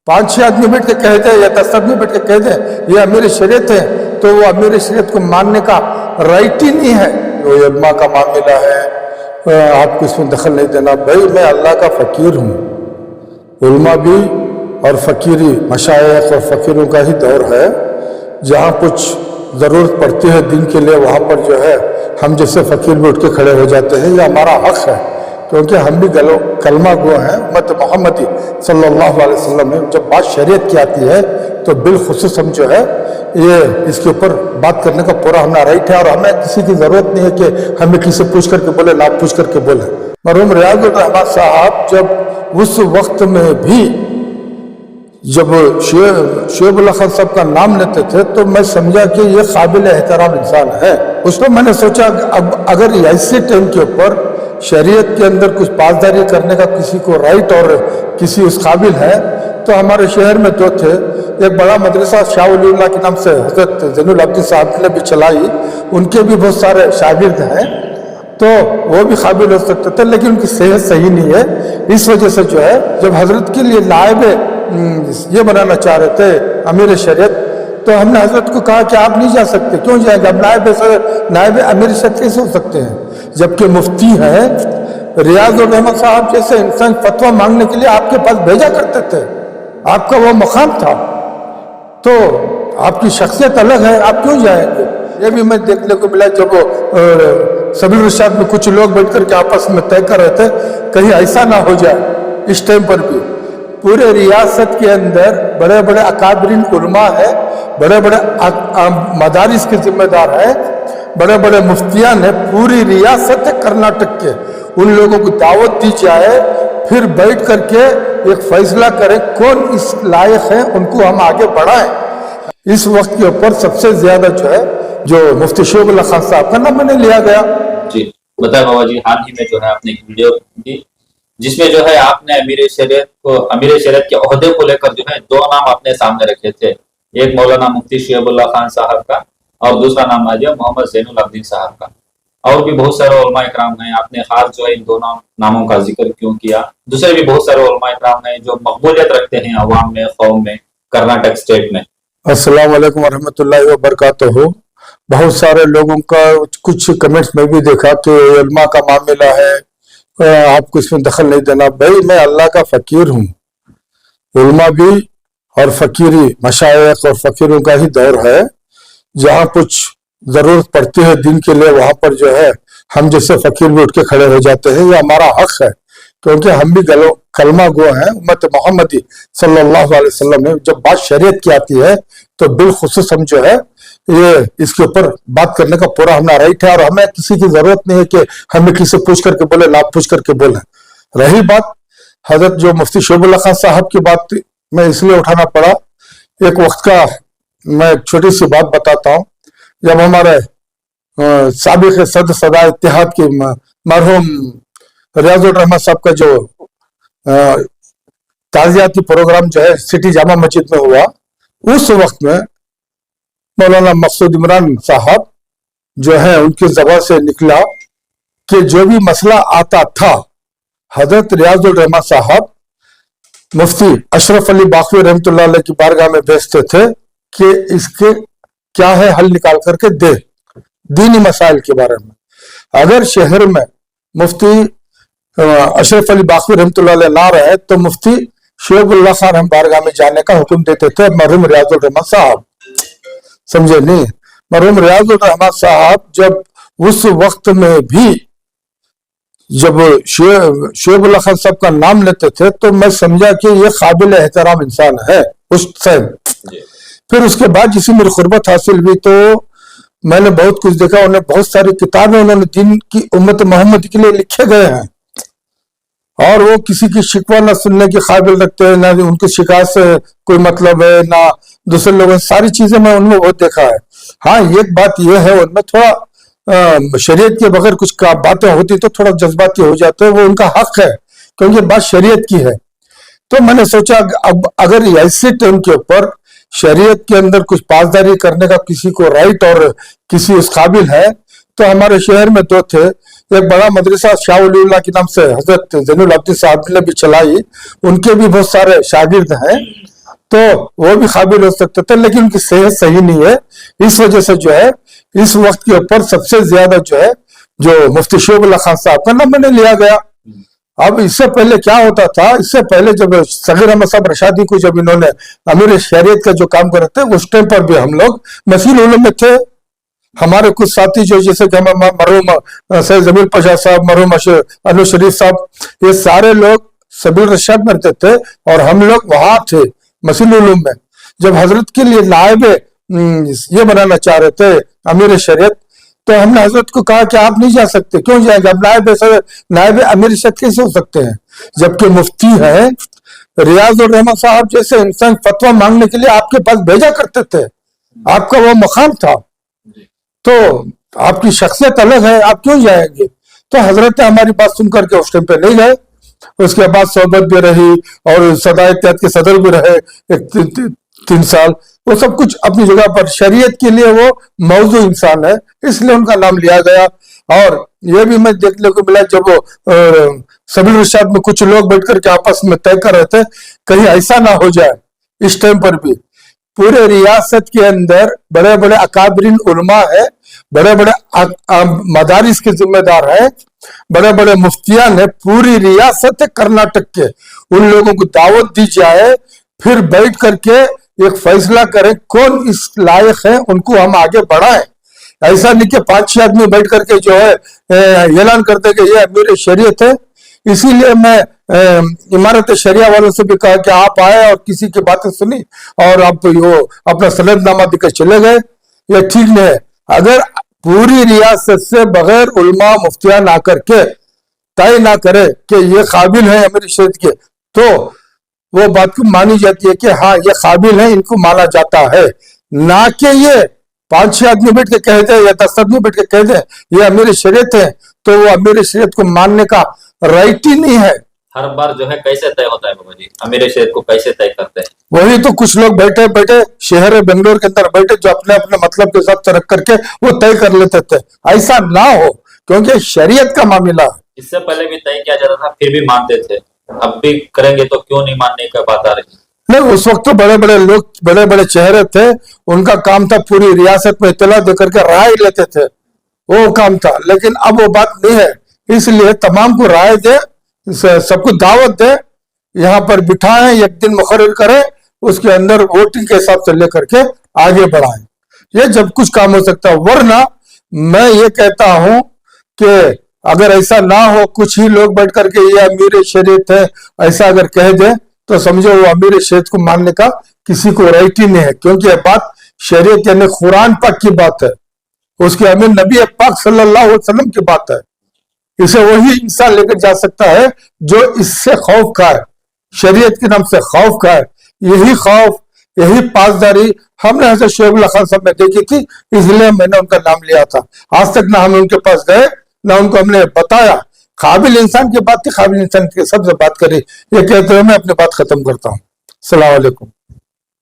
5-6 आदमी बैठ के कह दे या 10 आदमी बैठ के कह दे ये अमीर शरीयत है, तो वो अमीर शरीयत को मानने का राइट ही नहीं है। वो उलमा का मामला है, आपको इसमें दखल नहीं देना। भाई मैं अल्लाह का फ़कीर हूँ, उलमा भी और फ़कीरी मशाइख और फ़कीरों का ही दौर है। जहाँ कुछ ज़रूरत पड़ती है दिन के लिए, वहाँ पर जो है हम जैसे फ़कीर भी उठ के खड़े हो जाते हैं। ये हमारा हक़ है, क्योंकि हम भी कलमा गो हैं, उम्मत मोहम्मदी सल्लल्लाहु अलैहि वसल्लम में। जब बात शरीयत की आती है तो बिलखुसूस हम जो है ये इसके ऊपर बात करने का पूरा हमारा राइट है, और हमें किसी की ज़रूरत नहीं है कि हमें किसी पूछ करके बोले ना पूछ करके बोले। मरहूम रियाजुर रहमान साहब जब उस वक्त में भी जब शुएब खान साहब का नाम लेते थे तो मैं समझा कि ये काबिल एहतराम इंसान है। उसमें मैंने सोचा अब अगर ऐसे टाइम के ऊपर शरीयत के अंदर कुछ पासदारी करने का किसी को राइट और किसी उस काबिल है, तो हमारे शहर में दो थे। एक बड़ा मदरसा शाह वलीउल्लाह के नाम से हज़रत ज़ैनुल आबिदीन साहब ने भी चलाई, उनके भी बहुत सारे शागिर्द हैं, तो वो भी काबिल हो सकते थे, लेकिन उनकी सेहत सही नहीं है। इस वजह से जो है जब हजरत के लिए नायब ये बनाना चाह रहे थे अमीर शरीयत, तो हमने हजरत को कहा कि आप नहीं जा सकते। क्यों जाएंगे? अब नायब अमीर शरीयत कैसे हो सकते हैं, जबकि मुफ्ती हैं। रियाजुर रहमान साहब जैसे इंसान फतवा मांगने के लिए आपके पास भेजा करते थे, आपका वो मकाम था, तो आपकी शख्सियत अलग है, आप क्यों जाएंगे? ये भी मैं देखने को मिला जब सबील इरशाद में कुछ लोग बैठ कर के आपस में तय कर रहे थे कहीं ऐसा ना हो जाए। इस टाइम पर भी पूरे रियासत के अंदर बड़े बड़े अकाबरीन उलमा है, बड़े बड़े मदारिस के जिम्मेदार हैं, बड़े बड़े मुफ्तियान हैं, पूरी रियासत है कर्नाटक के, उन लोगों को दावत दी जाए, फिर बैठ करके एक फैसला करें कौन इस लायक है, उनको हम आगे बढ़ाएं। इस वक्त के ऊपर सबसे ज्यादा जो है जो मुफ्ती शुएब खान साहब का नाम मैंने लिया गया। जी बताए बाबा जी, हाल ही में जो है आपने एक वीडियो दी जिसमें जो है आपने अमीर शरीयत के ओहदे को लेकर जो है दो नाम अपने सामने रखे थे, एक मौलाना मुफ्ती शुएब खान साहब का और दूसरा नाम आ गया मोहम्मद ज़ैनुल आबिदीन साहब का। और भी बहुत सारे उलमा इकराम हैं, आपने खास जो है इन दो नामों का जिक्र क्यों किया? दूसरे भी बहुत सारे उलमा इकराम हैं जो मकबूलियत रखते हैं अवाम में, कौम में, कर्नाटक स्टेट में। अस्सलाम वालेकुम वरहमतुल्लाहि वबरकातुहू। बहुत सारे लोगों का कुछ कमेंट्स में भी देखा कि उलमा का मामला है, आपको इसमें दखल नहीं देना। भाई मैं अल्लाह का फ़कीर हूँ, उलमा भी और फ़कीरी मशाइख और फ़कीरों का ही दौर है। जहाँ कुछ ज़रूरत पड़ती है दिन के लिए, वहाँ पर जो है हम जैसे फ़कीर भी उठ के खड़े हो जाते हैं। ये हमारा हक़ है, क्योंकि हम भी कलमा गो हैं, उम्मत मोहम्मदी सल्लल्लाहु अलैहि वसल्लम में। जब बात शरीयत की आती है तो बिलखुसूस हम जो है ये इसके ऊपर बात करने का पूरा हमारा राइट है, और हमें किसी की जरूरत नहीं है कि हमें किसी पूछ करके बोले ना पूछ करके बोले। रही बात हजरत जो मुफ्ती शुएब खान साहब की बात, मैं इसलिए उठाना पड़ा, एक वक्त का मैं एक छोटी सी बात बताता हूँ। जब हमारे साबिक़ सदर सदा इत्तेहाद की मरहूम रियाजुर रहमान साहब का जो ताज़ियाती प्रोग्राम जो है सिटी जामा मस्जिद में हुआ, उस वक्त में मौलाना मकसूद इमरान साहब जो है उनकी ज़बान से निकला कि जो भी मसला आता था हजरत रियाजुर रहमान साहब मुफ्ती अशरफ अली बाखवी रहमतुल्लाह अलैह की बारगाह में भेजते थे कि इसके क्या है हल निकाल करके दे, दीनी मसाइल के बारे में। अगर शहर में मुफ्ती अशरफ अली बाखवी रहमतुल्लाह अलैह ना रहे तो मुफ्ती शुएब खान बारगाह में जाने का हुक्म देते थे मरहूम रियाजुर रहमान साहब। समझे नहीं? मरहूम रियाजुर रहमान साहब जब उस वक्त में भी जब शुएब खान साहब का नाम लेते थे तो मैं समझा कि ये काबिल एहतराम इंसान है उस टाइम। फिर उसके बाद जिसे मेरी खुर्बत हासिल हुई तो मैंने बहुत कुछ देखा। उन्हें बहुत सारी किताबें उन्होंने दिन की उम्मत मोहम्मद के लिए लिखे गए हैं, और वो किसी की शिकवा ना सुनने की काबिल रखते हैं, ना उनकी शिकायत से कोई मतलब है, ना दूसरे लोगों सारी चीजें मैं उनमें बहुत देखा है। हाँ, एक बात यह है उनमें थोड़ा शरीयत के बगैर कुछ बातें होती तो थोड़ा जज्बाती हो जाते हैं, वो उनका हक है क्योंकि बात शरीयत की है। तो मैंने सोचा अब अगर ऐसे टाइम के ऊपर शरीयत के अंदर कुछ पासदारी करने का किसी को राइट और किसी उस काबिल है, तो हमारे शहर में दो थे। एक बड़ा मदरसा शाह वलीउल्लाह के नाम से हजरत ज़ैनुल आबिदीन साहब ने भी चलाई, उनके भी बहुत सारे शागिर्द हैं, तो वो भी काबिल हो सकते थे, लेकिन उनकी सेहत सही नहीं है। इस वजह से जो है इस वक्त के ऊपर सबसे ज्यादा जो है जो मुफ्ती शोएब खान साहब का नाम मैंने लिया गया। अब इससे पहले क्या होता था, इससे पहले जब सगीर अहमद साहब रशादी को जब इन्होंने अमीर शरीयत का जो काम करे थे, उस टाइम पर भी हम लोग मसील उलूम में थे। हमारे कुछ साथी जो जैसे कि मरहूम सैयद जमील पाशा साहब, मरहूम अनु शरीफ साहब, ये सारे लोग सबील रशाद में रहते थे और हम लोग वहां थे मसील उलूम में। जब हजरत के लिए नायब ये बनाना चाह रहे थे अमीर शरीयत, तो हमने हजरत को कहा कि आप नहीं जा सकते। क्यों जाएंगे, अब नायब अमीर शरीयत कैसे हो सकते हैं, जबकि मुफ्ती है रियाज उर रहमान साहब जैसे इंसान फतवा मांगने के लिए आपके पास भेजा करते थे, आपका वो मकाम था, तो आपकी शख्सियत अलग है, आप क्यों जाएंगे। तो हजरत ने हमारी बात सुन करके उस टाइम पे नहीं गए। उसके बाद सोहबत भी रही और सदा इत्तेहाद के सदर भी रहे 3 साल। वो सब कुछ अपनी जगह पर, शरीयत के लिए वो मौजू इंसान है, इसलिए उनका नाम लिया गया। और ये भी मैं देखने को मिला जब वो सबील रशाद में कुछ लोग बैठ करके आपस में तय कर रहे थे कहीं ऐसा ना हो जाए, इस टाइम पर भी पूरे रियासत के अंदर बड़े बड़े अकाबरीन उलमा है, बड़े बड़े मदारिस के जिम्मेदार है, बड़े बड़े मुफ्तियान है पूरी रियासत कर्नाटक के, उन लोगों को दावत दी जाए, फिर बैठ करके एक फैसला करें कौन इस लायक है, उनको हम आगे बढ़ाएं। ऐसा नहीं कि 5-6 आदमी बैठ करके जो है ऐलान करते कि ये अमीर शरीयत है। इसीलिए मैं इमारत शरिया वालों से भी कहा कि आप आए और किसी की बातें सुनी और आप वो अपना सनदनामा देकर चले गए, ये ठीक नहीं है। अगर पूरी रियासत से बगैर उलमा मुफ्तियान आकर के तय ना करे कि ये काबिल है अमीर शरीयत के, तो वो बात को मानी जाती है कि हाँ ये काबिल है, इनको माना जाता है, ना कि ये 5-6 आदमी बैठ के कहते हैं या 10 आदमी बैठ के कहते हैं ये अमीर शरीयत है, तो वो अमीर शरीयत को मानने का राइट ही नहीं है। हर बार जो है कैसे तय होता है बाबा जी, अमीर शरीयत को कैसे तय करते हैं? वही तो कुछ लोग बैठे बैठे शहर बेंगलोर के अंदर बैठे जो अपने अपने मतलब के हिसाब से रख करके वो तय कर लेते थे। ऐसा ना हो, क्योंकि शरीयत का मामला है। इससे पहले भी तय किया जाता था फिर भी मानते थे, अब भी करेंगे तो क्यों नहीं मानने का बात आ रही? नहीं, उस वक्त तो बड़े बड़े लोग, बड़े बड़े चेहरे थे, उनका काम था पूरी रियासत में इत्तला देकर के राय लेते थे, वो काम था। लेकिन अब वो बात नहीं है, इसलिए तमाम को राय दे, सबको दावत दे, यहाँ पर बिठाएं, एक दिन मुकर्रर करें, उसके अंदर वोटिंग के हिसाब से लेकर के आगे बढ़ाएं। ये जब कुछ काम हो सकता है। वरना मैं ये कहता हूं कि अगर ऐसा ना हो, कुछ ही लोग बैठ करके ये अमीर शरीयत है ऐसा अगर कह दे, तो समझो वो अमीर शरीयत को मानने का किसी को राइट ही नहीं है, क्योंकि ये बात शरीयत यानी कुरान पाक की बात है, उसके अमीर नबी पाक सल्लल्लाहु अलैहि वसल्लम की बात है। इसे वही इंसान लेकर जा सकता है जो इससे खौफ का है, शरीयत के नाम से खौफ का है। यही खौफ, यही पासदारी हमने हज़रत शोएब खान साहब में देखी थी, इसलिए मैंने उनका नाम लिया था। आज तक ना हम उनके पास गए, ना उनको हमने बताया। काबिल इंसान की बात थी, काबिल इंसान की सबसे बात करी। ये कहते हुए मैं अपनी बात खत्म करता हूँ। अस्सलाम वालेकुम।